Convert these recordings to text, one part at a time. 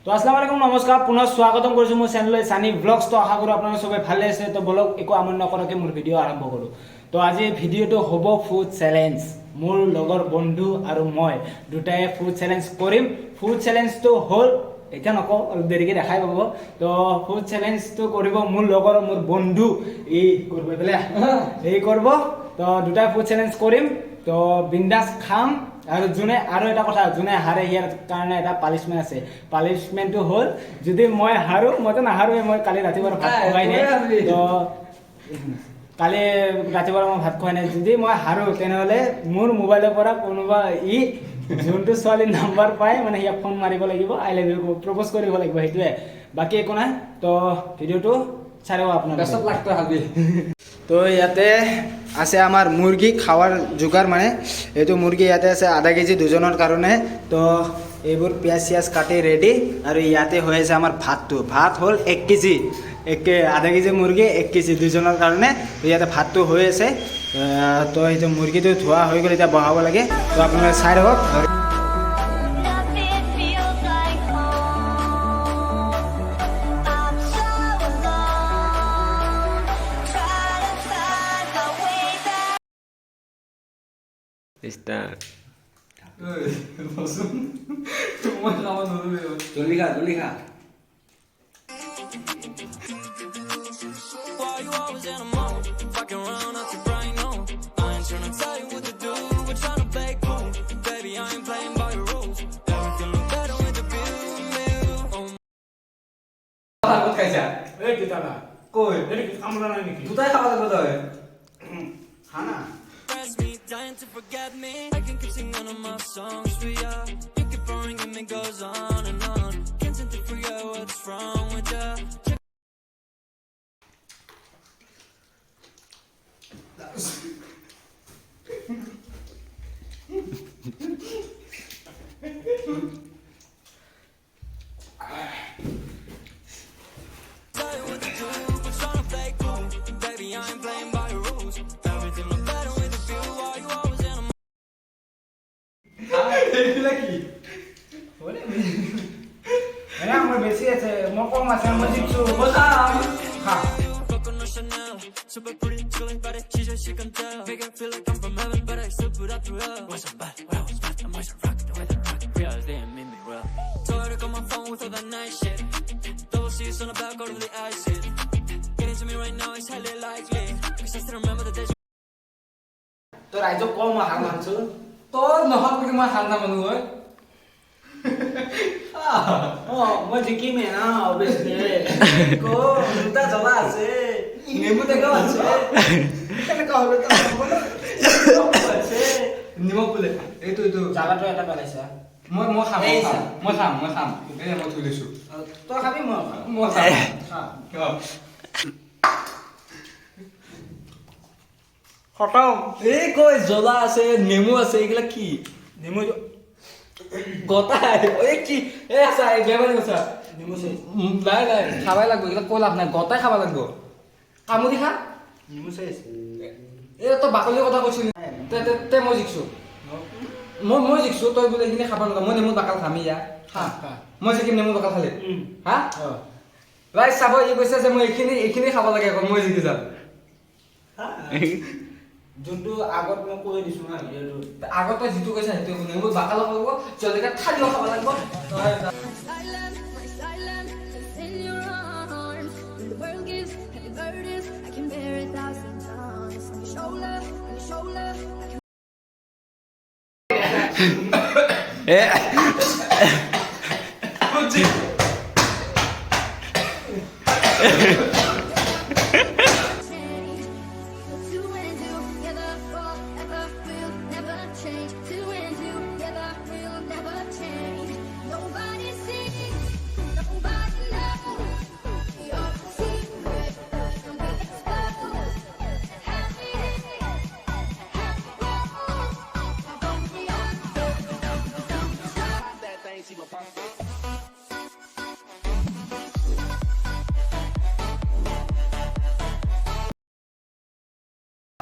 তো আসসালামু আলাইকুম নমস্কাৰ পুনৰ স্বাগতম কৰিছো মোৰ চেনেল সানি ব্লগস। তো আশা কৰো আপোনালোক সবাই ভালে আছে। তো বলক একো আমন নকৰাকৈ মোৰ ভিডিঅ' আৰম্ভ কৰোঁ। তো আজি ভিডিঅ'টো হ'ব ফুড চেলেঞ্জ। মোৰ লগৰ বন্ধু আৰু মই দুটাই ফুড চেলেঞ্জ কৰিম। ফুড চেলেঞ্জটো হ'ল এতিয়া নকওঁ, অলপ দেৰিকৈ দেখাই পাব। তো ফুড চেলেঞ্জটো কৰিব মোৰ লগৰ মোৰ বন্ধু ই কৰিব পেলাই এই কৰিব। তো দুটাই ফুড চেলেঞ্জ কৰিম। তো বিন্দাছ খাম। আৰু যোনে আৰু এটা কথা, যোনে হাৰে ইয়াৰ কাৰণে এটা পানিছমেণ্ট আছে। পানিছমেণ্টটো হ'ল যদি মই হাৰো, মইতো নাহাৰোৱে, মই কালি ৰাতিপুৱা ভাত খোৱাই নাই। তো কালি ৰাতিপুৱা মই ভাত খোৱাই নাই। যদি মই হাৰো তেনেহ'লে মোৰ মোবাইলৰ পৰা কোনোবা যোনটো ছোৱালীৰ নাম্বাৰ পায় মানে সিয়াক ফোন মাৰিব লাগিব, আই লাভ ইউ প্ৰপ'জ কৰিব লাগিব, সেইটোৱে। বাকী একো নাই। তো ভিডিঅ'টো চাই লওক আপোনালোকে। তো ইয়াতে আছে আমাৰ মুৰ্গী খাৱাৰ যোগাৰ, মানে এইটো মুৰ্গী ইয়াতে আছে আধা কেজি দুজনৰ কাৰণে। তো এইবোৰ পিঁয়াজ চিয়াজ কাটি ৰেডি। আৰু ইয়াতে হৈ আছে আমাৰ ভাতটো। ভাত হ'ল 1 কেজি, আধা কেজি মুৰ্গী 1 কেজি দুজনৰ কাৰণে। তো ইয়াতে ভাতটো হৈ আছে। তো এইটো মুৰ্গীটো ধোৱা হৈ গ'ল, এতিয়া বহাব লাগে। তো আপোনালোকে চাই থাকক। Start. Jolly kha. Why you always in a mood? Fucking around at the brain, no. I ain't tryna tell you what to do. We're tryna play cool. Baby, I ain't playing by your rules. Everything look better with the view. What kaisa? এই কিটা না Koi. এটা কি কামরা নাই নাকি? Tutai khaba lagbo toy. খানা Press me, dying to forget me. I can keep singing all my songs for ya. You keep boring and it goes on and on. Can't seem to figure out what's wrong with ya. Tell you what to do, we're tryna play cool. Baby, I ain't playing by your rules. Everything look better with the view. Why you always in a মানে আমার বেশি আছে, মই কম আছে, মই জিতছো। খা Coconut Chanel, super pretty, chilling body, she said she can tell. Make her feel like I'm from heaven, but I still put up to hell. Was a bad, when I was bad, I'm always a rock, the way they rock. Realize they ain't made me well. Told her to call my phone with all that nice shit. Double C's on the back, all of the acid. Getting to me right now is highly likely. Cause I still remember the days. তোর আইজো কম হার মানছো। Toh nohak pake ma khana manu hoy. মই জিকিমে না obviously. কো দুটা জ্বলা আছে, নেমু টেকাও আছে। কেনেকা হলো তো আছে Nimok bole. Etu জ্বালাটো এটা পেলাইছা। moi kham. Ei moi thuli su. তই খাবি মই খাম। Moi kham. খা Kyo. খতম। এই কই জ্বলা আছে, নেমু আছে, এগুলা কি? নেমু গতাই এই কি এ আছে এই বেমারি আছে। নেমু চাই নাই খাবাই লাগবো, এগুলা কই লাভ নাই, গতাই খাবা লাগবো। কামুৰি খা। নেমু চাই আছে। এই তো বাকলিৰ কথা কৈছিলি। তে মই জিকছো। মই জিকছো, তই বোলে এইখিনি খাব লগা। মই নেমু বাকল খামি ইয়া। খা খা। মই জিকিম নেমু বাকল খালে। হা? অ ৰাইট চাব, ই কৈছে যে মই এইখিনি খাব লাগে, অকল মই জিকি যাম। যোনটো আগত মই কৈ দিছো না ভিডিঅ'টো। আগত তই যিটো কৈছা সেইটো নেমু বাকল খাব লাগিব, জলকীয়া ঠাৰিও খাব লাগিব। My silence is in your arms. When the world gives heavy burdens, I can bear 1,000 tons. On your shoulder, I can change. Two and two together forever will never change. Two and two together will never change. Nobody sees, nobody knows. Your secret can be exposed. Happy days, happy goals. Don't be that thing, she gon' pop.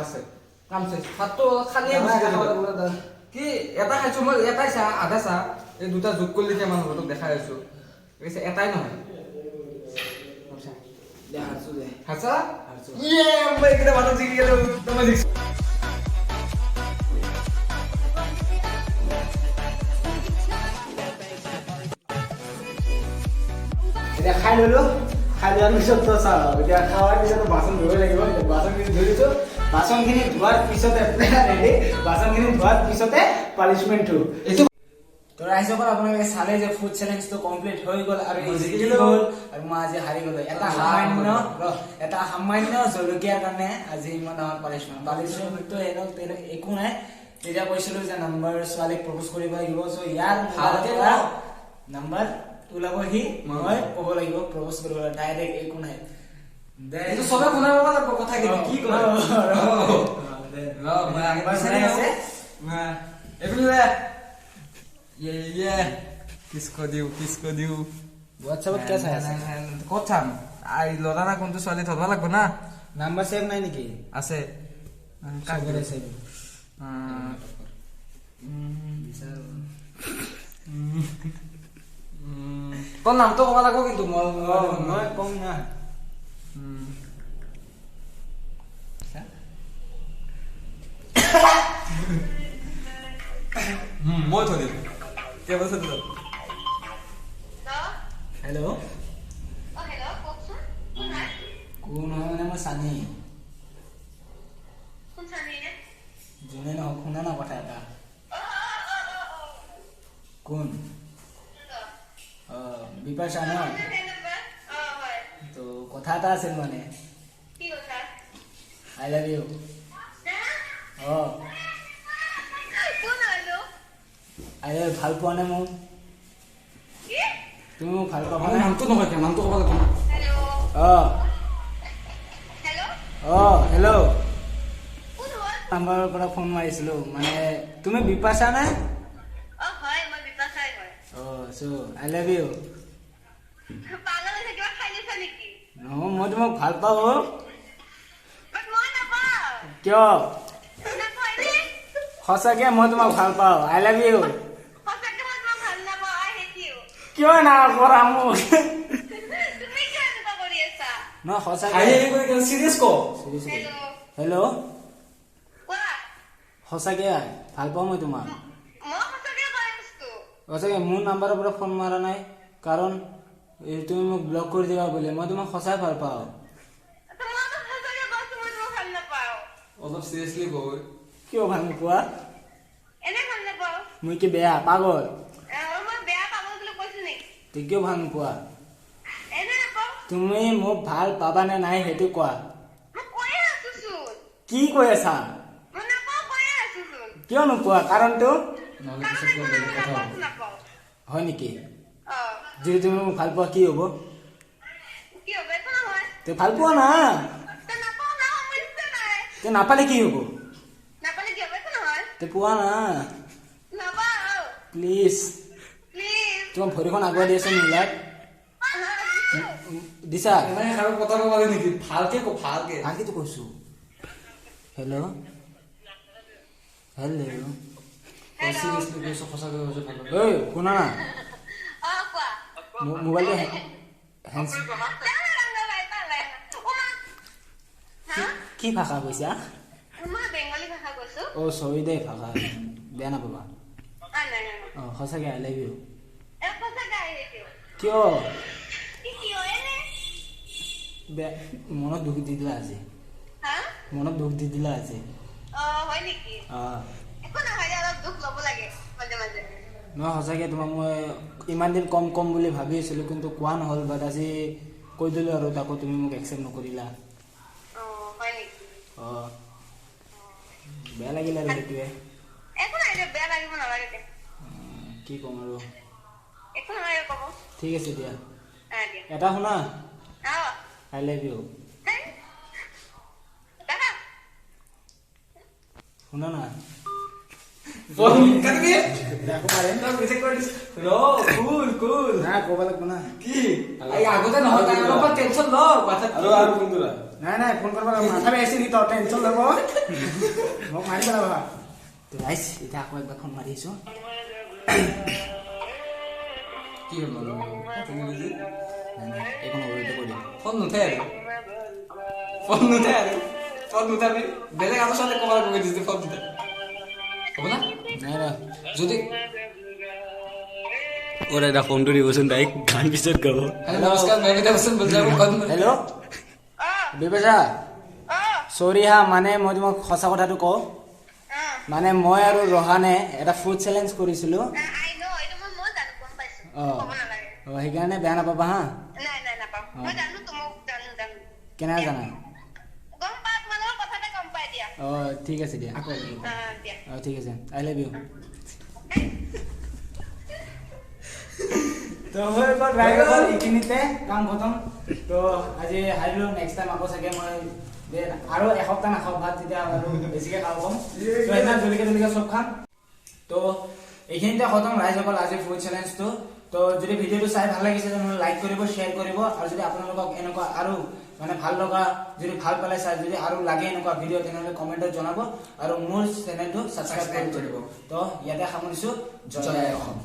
আছে কাম শেষ। ভাতটো খালিয়ে গুচি গ'ল। কি এটা খাইছো মই, এটাই চাহ আধা চাহ, এই দুটা যোগ কৰিলে কিমান হ'ব তোক দেখাই আছো। কৈছে এটাই নহয় দে হাৰছো দে হাছা হাৰছো ইয়ে মই একদম মানুহ জিকি গেলো মই জিকি এতিয়া খাই ললো খাই লোৱাৰ পিছত তো চাওঁ এতিয়া খোৱাৰ পিছত বাচন ধুব লাগিব বাচনখিনি ধুইছো বাচনখিনি ধোৱাৰ পিছতে ৰেডি বাচনখিনি ধোৱাৰ পিছতে পানিচমেণ্টটো এইটো তো ৰাইজসকল আপোনালোকে চালে যে ফুড চেলেঞ্জটো কমপ্লিট হৈ গ'ল আৰু জিকি গ'ল আৰু মই আজি হাৰি গ'লো এটা সামান্য জলকীয়াৰ কাৰণে আজি ইমান ডাঙৰ পানিচমেণ্টটো একো নাই তেতিয়া কৈছিলো যে নম্বৰ ছোৱালীক প্ৰপ'জ কৰিব লাগিব চ' ইয়াৰ ভালকে নম্বৰ ওলাবহি মই ক'ব লাগিব প্ৰপ'জ কৰিব ডাইৰেক্ট একো নাই এইটো সবে শুনাব লাগিব কথা কি কয় মই আগবাৰ চাই আছে এগুলা ये किसको दिउ হোৱাটছএপত কিয় চাই আছে ক'ত চাম আই ল'ৰা না কোনটো ছোৱালী ধৰবা লাগব না নাম্বাৰ সেভ নাই নেকি আছে কাগৰে সেভ তোৰ নামটো ক'ব লাগিব কিন্তু মই কম না মই থৈ দিম কেৱল থৈ দিম হেল্ল' কোন হয় মানে মই চানি যোনে নহওক শুনা না কথা এটা কোন বিপাশা ন তো কথা এটা আছিল মানে আই লাভ ইউ আৰে ভাল পোৱা নে মোক তুমি মোক ভাল পাবা নে নামটো নহয় কিয় নামটো ক'ব লাগিব হেল্ল' নাম্বাৰৰ পৰা ফোন মাৰিছিলো মানে তুমি বিপাশা নে চ' আই লাভ ইউ নহয় মই তোমাক ভাল পাওঁ কিয় সঁচাকে মই তোমাক ভাল পাওঁ আই লাভ ইউ কিয় না কৰা মোক ন সঁচাকে চিৰিয়াছ ক হেল্ল' সঁচাকে ভাল পাওঁ মই তোমাক সঁচাকে মোৰ নাম্বাৰৰ পৰা ফোন মাৰা নাই কাৰণ তুমি মোক ব্লক কৰি দিবা বুলি মই তোমাক সঁচাই ভাল পাওঁ অলপ চিৰিয়াছলি কয় কিয় ভাল নোপোৱা মই কি বেয়া পাগল তই কিয় ভাল নোপোৱা তুমি মোক ভাল পাবা নে নাই সেইটো কোৱা কি কৈ আছা কিয় নোপোৱা কাৰণটো হয় নেকি যদি তুমি মোক ভাল পোৱা কি হ'ব তই ভাল পোৱা না তই নাপালে কি হ'ব তই পোৱা না প্লিজ তোমাৰ ভৰিখন আগুৱাই দি আছে মিলাত দিছা আৰু কথা ক'ব লাগে নেকি ভালকে ক ভালকে ভালকেতো কৈছো হেল্ল' চিৰিয়াছলি কৈছো সঁচাকৈ কৈছো ভাল ঐ শুনা না মোবাইলটো হেণ্ডছ কি ভাষা কৈছা অ' চৰি দেই ভাষা বেয়া নাপাবা অঁ সঁচাকৈ আই লাভ ইউ কিয় বেয়া মনত দুখ দি দিলা আজি মনত দুখ দি দিলা আজি অঁ নহয় সঁচাকৈ তোমাক মই ইমান দিন কম বুলি ভাবি আছিলোঁ কিন্তু কোৱা নহ'ল বাট আজি কৈ দিলোঁ আৰু তাকো তুমি মোক একচেপ্ট নকৰিলা অঁ বেয়া লাগিল আৰু সেইটোৱে কি ক'ম আৰু ঠিক আছে দিয়া এটা শুনা আই লাভ ইউ শুনা না ক'ব লাগিব না আগতে নহয় টেনচন ল নাই ফোন কৰিব মাথা বেছি নি তই টেনচন ল'ব মোক মাৰি পেলাবা ৰাইজ এতিয়া আকৌ একবাৰ ফোন মাৰি আছো কি হ'ল মানে তুমি বুজি এইখন অভিযোগ কৰি দিম ফোন নুঠে আৰু ফোন নুঠাবি বেলেগ আলোচনা কমাৰ কৰি দিছে ফোন নুঠে হ'ব না নাই নাই যদি ওৰে এটা ফোনটো দিবচোন তাইক গান পিছত গাব হেল্ল' নমস্কাৰ মই এটা বস্তু বুজাব কম হেল্ল' বিবেচা চৰি হা মানে মই তোমাক সঁচা কথাটো কওঁ মানে মই আৰু ৰহানে এটা ফুড চেলেঞ্জ কৰিছিলোঁ সেইকাৰণে বেয়া নাপাবা হা কেনেকৈ জানা ঠিক আছে দিয়া ঠিক আছে আই লাভ ইউ তো হৈ গ'ল ড্ৰাইভাৰ এইখিনিতে কাম খতম তো আজি হাৰিলো নেক্সট টাইম আকৌ চাগে মই আৰু এসপ্তাহ নাখাওঁ ভাত তেতিয়া আৰু বেছিকৈ খাব কম তো সেইদিনা জলকীয়া চব খাম তো এইখিনিতে খতম ৰাইজসকল আজি ফুড চেলেঞ্জটো তো যদি ভিডিঅ'টো চাই ভাল লাগিছে তেনেহ'লে লাইক কৰিব শ্বেয়াৰ কৰিব আৰু যদি আপোনালোকক এনেকুৱা আৰু মানে ভাল লগা যদি ভাল পালে চাই যদি আৰু লাগে এনেকুৱা ভিডিঅ' তেনেহ'লে কমেণ্টত জনাব আৰু মোৰ চেনেলটো ছাবস্ক্ৰাইব কৰি দিব তো ইয়াতে সামৰিছোঁ জয় অসম